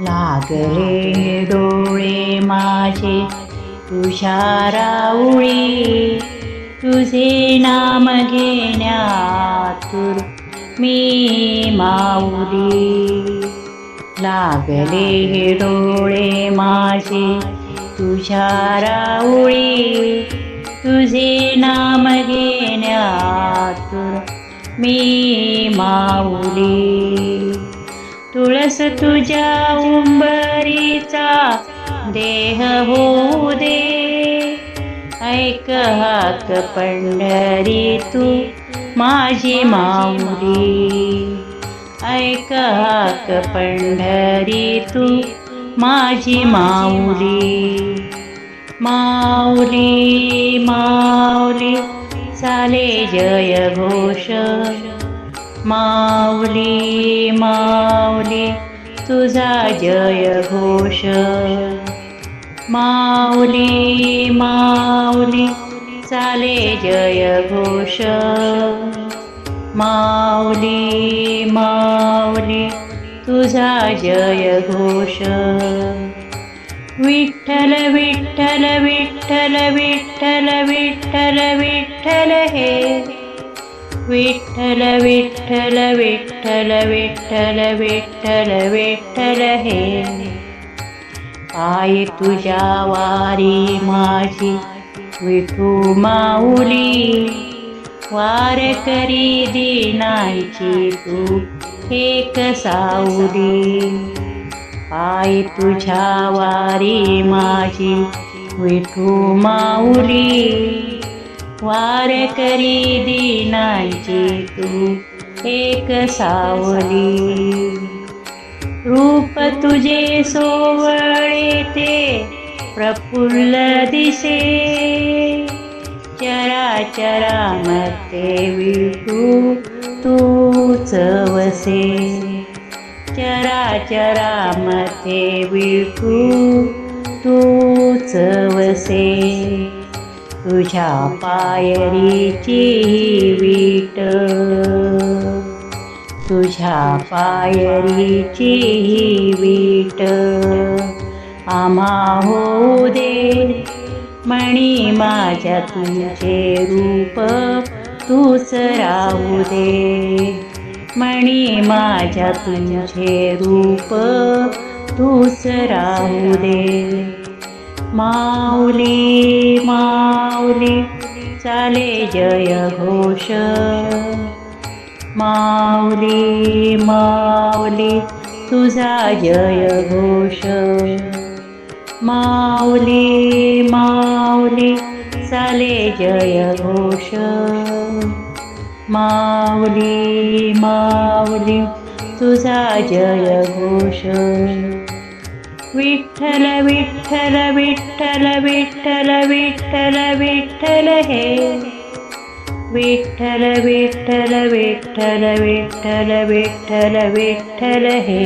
लागले डोळे माझे तुझ्या राऊळी, तुझे नाम घेण्यातुर मी माऊली. लागले डोळे माझे तुझ्या राऊळी, तुझे नाम घेण्यातुर मी माऊली. तुळस तुझ्या उंबरीचा देह होऊ दे, ऐक हाक पंढरी तू माझी माऊली. ऐक हाक पंढरी तू माझी माऊली. माऊली माऊली चाले जय घोष, माऊली माऊली तुझा जय घोष. माऊली माऊली चाले जय घोष, माऊली माऊली तुझा जय घोष. विठ्ठल विठ्ठल विठ्ठल विठ्ठल विठ्ठल विठ्ठल हे, विठ्ठल विठ्ठल विठ्ठल विठ्ठल विठ्ठल विठ्ठल हे. पायी तुझ्या वारी माझी विठू माऊली, वार करी दीनांची तू एक सावली. पायी तुझ्या वारी माझी विठू माऊली, वार करी दीनांची तू एक सावली. रूप तुझे सोवळे ते प्रफुल्ल दिसे, चराचरामध्ये विठू तूच वसे. चराचरामध्ये विठू तूच वसे. तुझ्या पायरीची वीट, तुझ्या पायरीची वीट आम्हा होऊ दे. मणी माझ्या तुझे रूप तूच राहू दे. मणी माझ्या तुझे रूप तूच राहू दे. माऊली माऊली चाले जय घोष, माऊली माऊली तुझा जय घोष. माऊली माऊली चाले जय घोष, माऊली माऊली तुझा जय घोष. विठ्ठल विठ्ठल विठ्ठल विठ्ठल विठ्ठल विठ्ठल हे, विठ्ठल विठ्ठल विठ्ठल विठ्ठल विठ्ठल विठ्ठल हे.